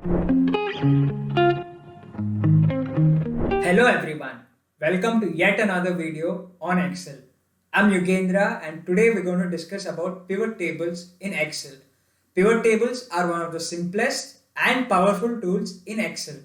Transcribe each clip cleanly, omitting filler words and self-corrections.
Hello everyone, welcome to yet another video on Excel. I'm Yugendra and today we're going to discuss about pivot tables in Excel. Pivot tables are one of the simplest and powerful tools in Excel.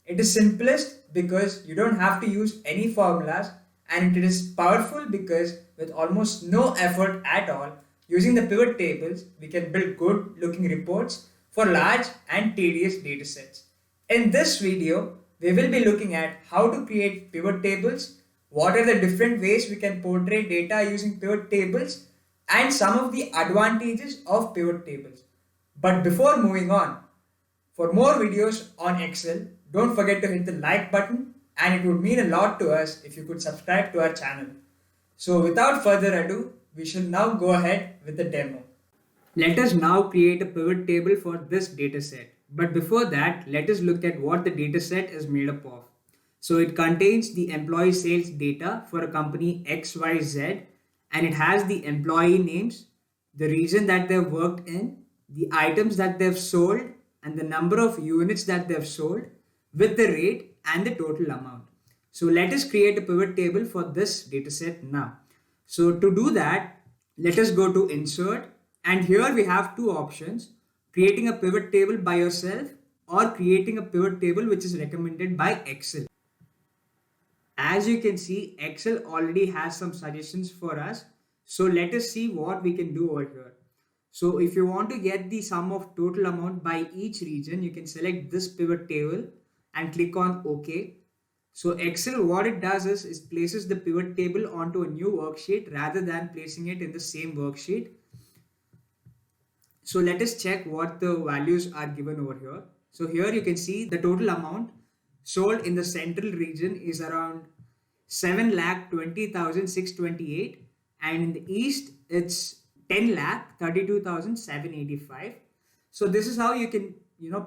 It is simplest because you don't have to use any formulas, and it is powerful because with almost no effort at all, using the pivot tables, we can build good looking reports for large and tedious datasets. In this video, we will be looking at how to create pivot tables, what are the different ways we can portray data using pivot tables, and some of the advantages of pivot tables. But before moving on, for more videos on Excel, don't forget to hit the like button, and it would mean a lot to us if you could subscribe to our channel. So without further ado, we shall now go ahead with the demo. Let us now create a pivot table for this dataset. But before that, let us look at what the dataset is made up of. So it contains the employee sales data for a company XYZ, and it has the employee names, the region that they've worked in, the items that they've sold, and the number of units that they've sold with the rate and the total amount. So let us create a pivot table for this dataset now. So to do that, let us go to Insert, and here we have two options: creating a pivot table by yourself or creating a pivot table which is recommended by Excel. As you can see, Excel already has some suggestions for us. So let us see what we can do over here. So if you want to get the sum of total amount by each region, you can select this pivot table and click on OK. So Excel, what it does is places the pivot table onto a new worksheet rather than placing it in the same worksheet. So let us check what the values are given over here. So here you can see the total amount sold in the central region is around 7,20,628, and in the east it's 10,32,785. So this is how you can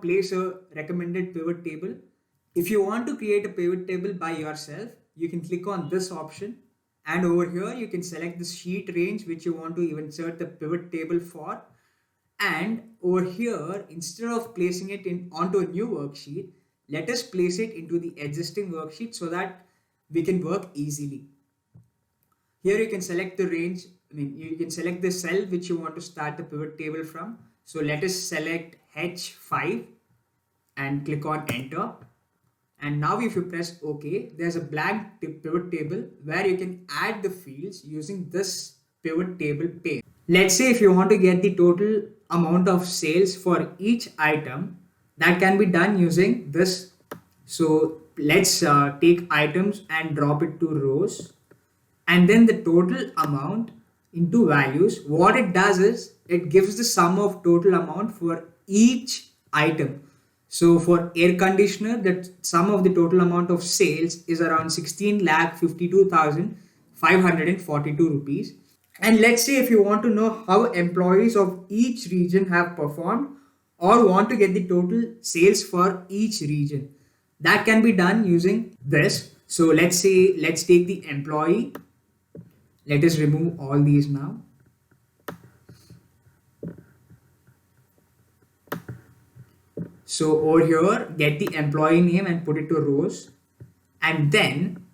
place a recommended pivot table. If you want to create a pivot table by yourself, you can click on this option, and over here you can select the sheet range which you want to insert the pivot table for. And over here, instead of placing it onto a new worksheet, let us place it into the existing worksheet so that we can work easily. Here you can select the range, you can select the cell which you want to start the pivot table from. So let us select H5 and click on enter. And now if you press OK, there's a blank pivot table where you can add the fields using this pivot table pane. Let's say if you want to get the total amount of sales for each item, that can be done using this. So let's take items and drop it to rows, and then the total amount into values. What it does is it gives the sum of total amount for each item. So for air conditioner, the sum of the total amount of sales is around 16,52,542 rupees. And let's say if you want to know how employees of each region have performed, or want to get the total sales for each region, that can be done using this. So let's take the employee. Let us remove all these now. So over here, get the employee name and put it to rows, and then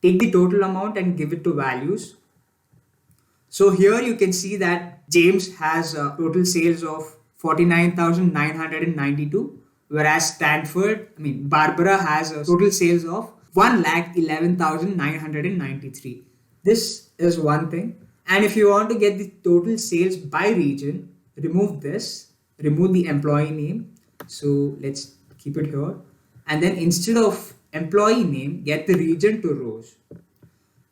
take the total amount and give it to values. So here you can see that James has total sales of 49,992, whereas Barbara has a total sales of 1,11,993. This is one thing. And if you want to get the total sales by region, remove this, remove the employee name. So let's keep it here. And then instead of employee name, get the region to rows.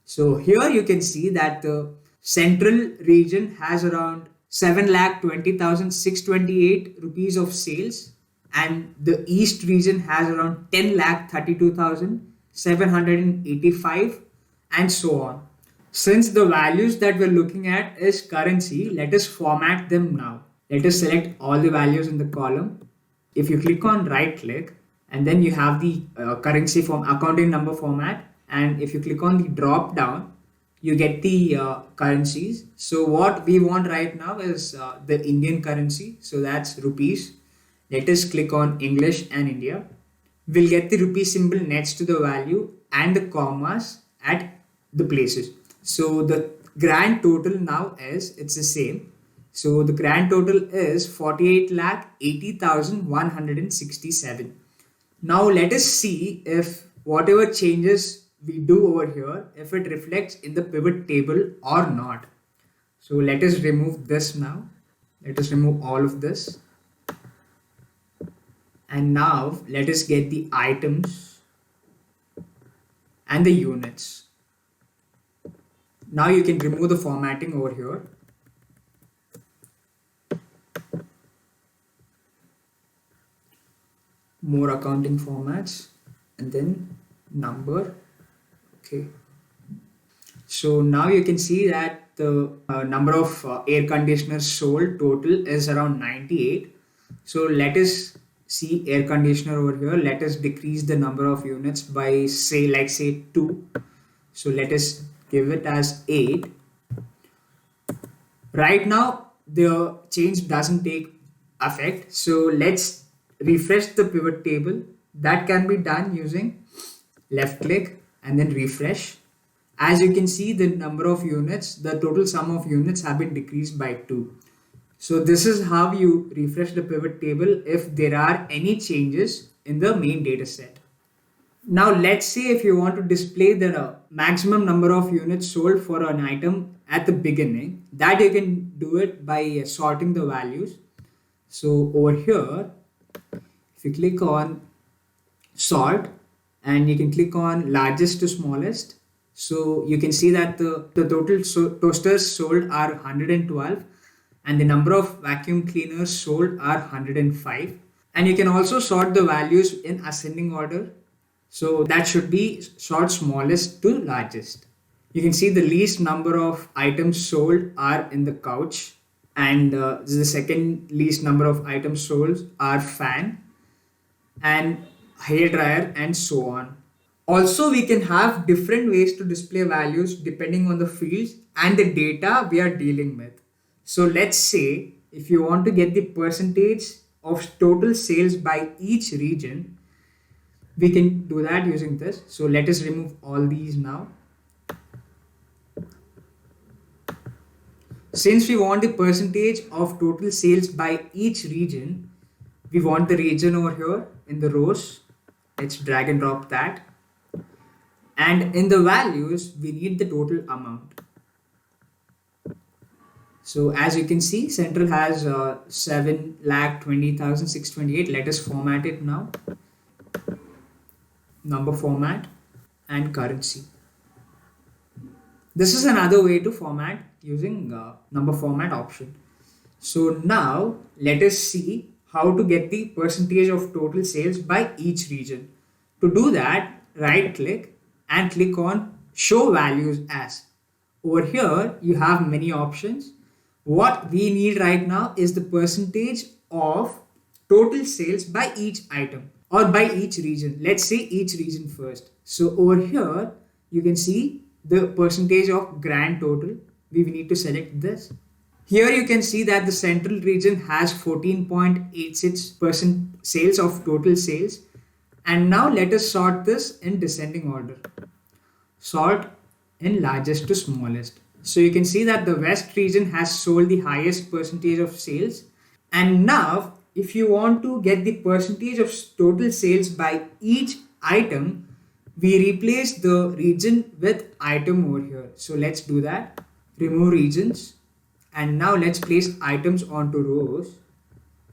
So here you can see that the central region has around 7,20,628 rupees of sales, and the east region has around 10,32,785, and so on. Since the values that we're looking at is currency, let us format them now. Let us select all the values in the column. If you click on right click, and then you have the currency form accounting number format, and if you click on the drop down, you get the currencies. So what we want right now is the Indian currency, so that's rupees. Let us click on English and India. We'll get the rupee symbol next to the value and the commas at the places. So the grand total now is, it's the same. So the grand total is 48,80,167. Now let us see if whatever changes we do over here, if it reflects in the pivot table or not. So let us remove this now. Let us remove all of this. And now let us get the items and the units. Now you can remove the formatting over here. More accounting formats and then number. Okay. So now you can see that the number of air conditioners sold total is around 98. So let us see air conditioner over here. Let us decrease the number of units by say 2. So let us give it as 8. Right now the change doesn't take effect. So let's refresh the pivot table. That can be done using left click and then refresh. As you can see, the number of units, the total sum of units have been decreased by 2. So this is how you refresh the pivot table if there are any changes in the main data set. Now let's say if you want to display the maximum number of units sold for an item at the beginning, that you can do it by sorting the values. So over here, if you click on sort and you can click on largest to smallest, so you can see that the total toasters sold are 112 and the number of vacuum cleaners sold are 105. And you can also sort the values in ascending order. So that should be sort smallest to largest. You can see the least number of items sold are in the couch, and the second least number of items sold are fan and hair dryer and so on. Also, we can have different ways to display values depending on the fields and the data we are dealing with. So let's say if you want to get the percentage of total sales by each region, we can do that using this. So let us remove all these now. Since we want the percentage of total sales by each region, we want the region over here in the rows. Let's drag and drop that. And in the values, we need the total amount. So as you can see, Central has 7,20,628. Let us format it now. Number format and currency. This is another way to format using number format option. So now let us see how to get the percentage of total sales by each region. To do that, right click and click on show values as. Over here you have many options. What we need right now is the percentage of total sales by each item or by each region. Let's say each region first. So over here you can see the percentage of grand total. We need to select this. Here you can see that the central region has 14.86% sales of total sales. And now let us sort this in descending order. Sort in largest to smallest. So you can see that the west region has sold the highest percentage of sales. And now if you want to get the percentage of total sales by each item, we replace the region with item over here. So let's do that. Remove regions. And now let's place items onto rows.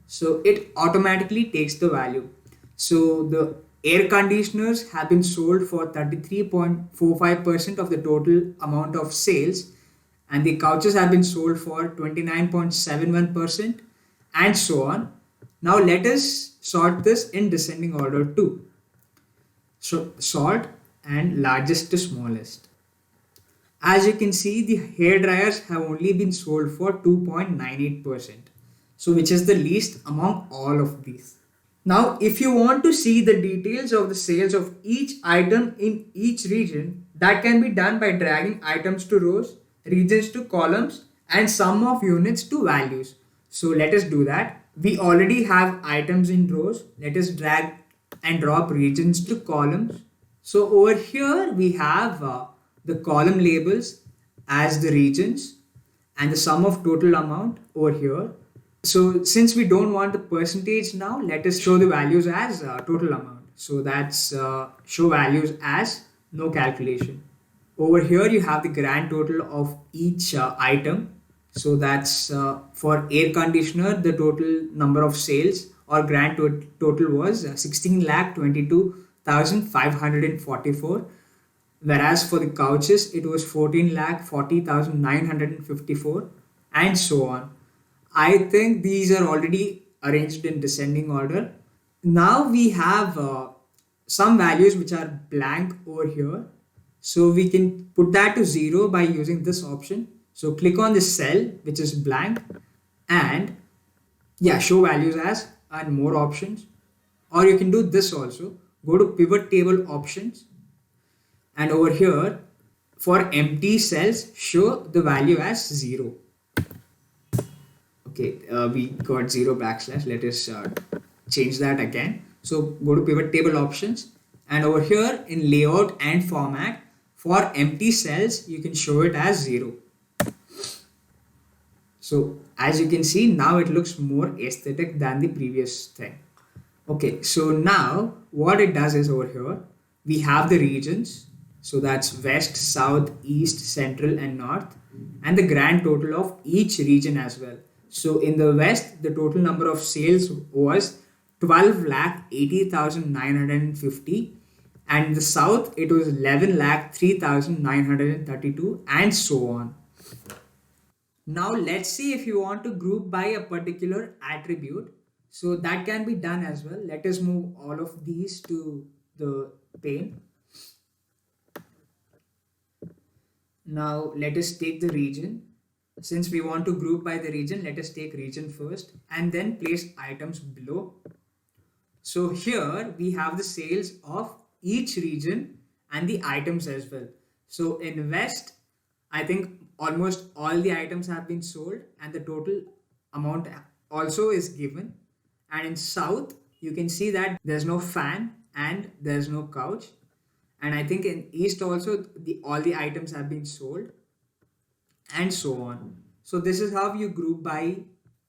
So it automatically takes the value. So the air conditioners have been sold for 33.45% of the total amount of sales, and the couches have been sold for 29.71% and so on. Now let us sort this in descending order too. So sort and largest to smallest. As you can see, the hair dryers have only been sold for 2.98%. So which is the least among all of these. Now, if you want to see the details of the sales of each item in each region, that can be done by dragging items to rows, regions to columns, and sum of units to values. So let us do that. We already have items in rows. Let us drag and drop regions to columns. So over here we have the column labels as the regions and the sum of total amount over here. So since we don't want the percentage now, let us show the values as total amount. So that's show values as no calculation. Over here you have the grand total of each item. So that's for air conditioner, the total number of sales or total was 16,22,544. Whereas for the couches, it was 14,40,954 and so on. I think these are already arranged in descending order. Now we have some values which are blank over here. So we can put that to 0 by using this option. So click on this cell which is blank and yeah, show values as and more options. Or you can do this also. Go to pivot table options and over here for empty cells show the value as 0. Okay, we got 0 backslash. Let us change that again. So go to pivot table options and over here in layout and format for empty cells you can show it as 0. So as you can see now it looks more aesthetic than the previous thing. Okay, so now what it does is over here we have the regions. So that's west, south, east, central and north and the grand total of each region as well. So in the west the total number of sales was 12,80,950 and in the south it was 11,03,932 and so on. Now let's see if you want to group by a particular attribute. So that can be done as well. Let us move all of these to the pane. Now let us take the region. Since we want to group by the region, let us take region first and then place items below. So here we have the sales of each region and the items as well. So in West, I think almost all the items have been sold and the total amount also is given. And in South, you can see that there's no fan and there's no couch. And I think in East also, all the items have been sold and so on. So this is how you group by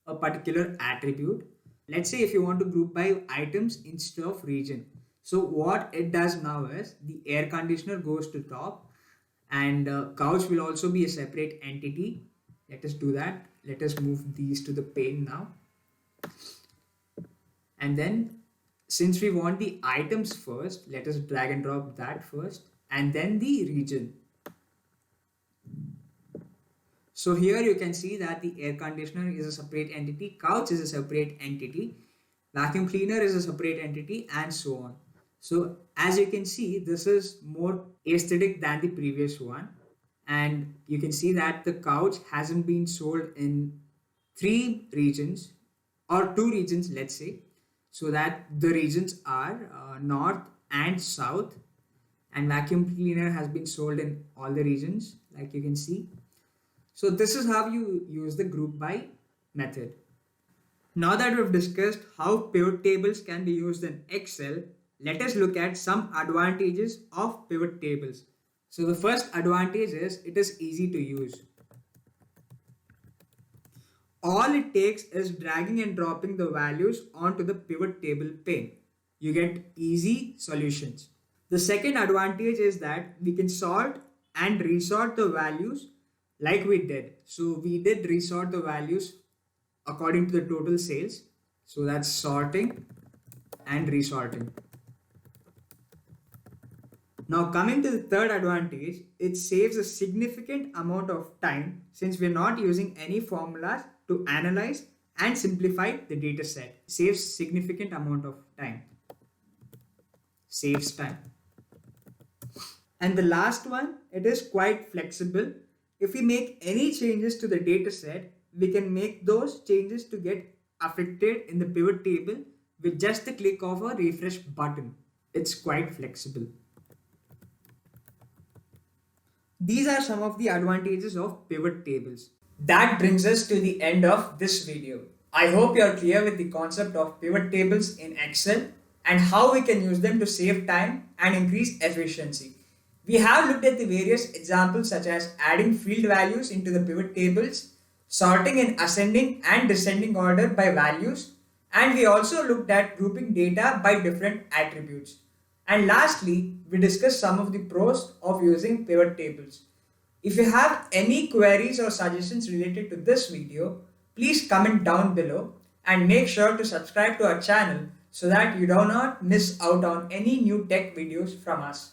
a particular attribute. Let's say if you want to group by items instead of region. So what it does now is the air conditioner goes to top and couch will also be a separate entity. Let us do that. Let us move these to the pane now. And then since we want the items first, let us drag and drop that first and then the region. So here you can see that the air conditioner is a separate entity, couch is a separate entity, vacuum cleaner is a separate entity and so on. So as you can see, this is more aesthetic than the previous one. And you can see that the couch hasn't been sold in 3 regions or 2 regions, let's say. So that the regions are north and south, and vacuum cleaner has been sold in all the regions like you can see. So this is how you use the group by method. Now that we've discussed how pivot tables can be used in Excel, let us look at some advantages of pivot tables. So the first advantage is it is easy to use. All it takes is dragging and dropping the values onto the pivot table pane. You get easy solutions. The second advantage is that we can sort and resort the values like we did. So we did resort the values according to the total sales. So that's sorting and resorting. Now coming to the third advantage, it saves a significant amount of time since we're not using any formulas to analyze and simplify the data set. Saves significant amount of time. Saves time. And the last one, it is quite flexible. If we make any changes to the data set, we can make those changes to get affected in the pivot table with just the click of a refresh button. It's quite flexible. These are some of the advantages of pivot tables. That brings us to the end of this video. I hope you are clear with the concept of pivot tables in Excel and how we can use them to save time and increase efficiency. We have looked at the various examples such as adding field values into the pivot tables, sorting in ascending and descending order by values, and we also looked at grouping data by different attributes. And lastly, we discussed some of the pros of using pivot tables. If you have any queries or suggestions related to this video, please comment down below and make sure to subscribe to our channel so that you do not miss out on any new tech videos from us.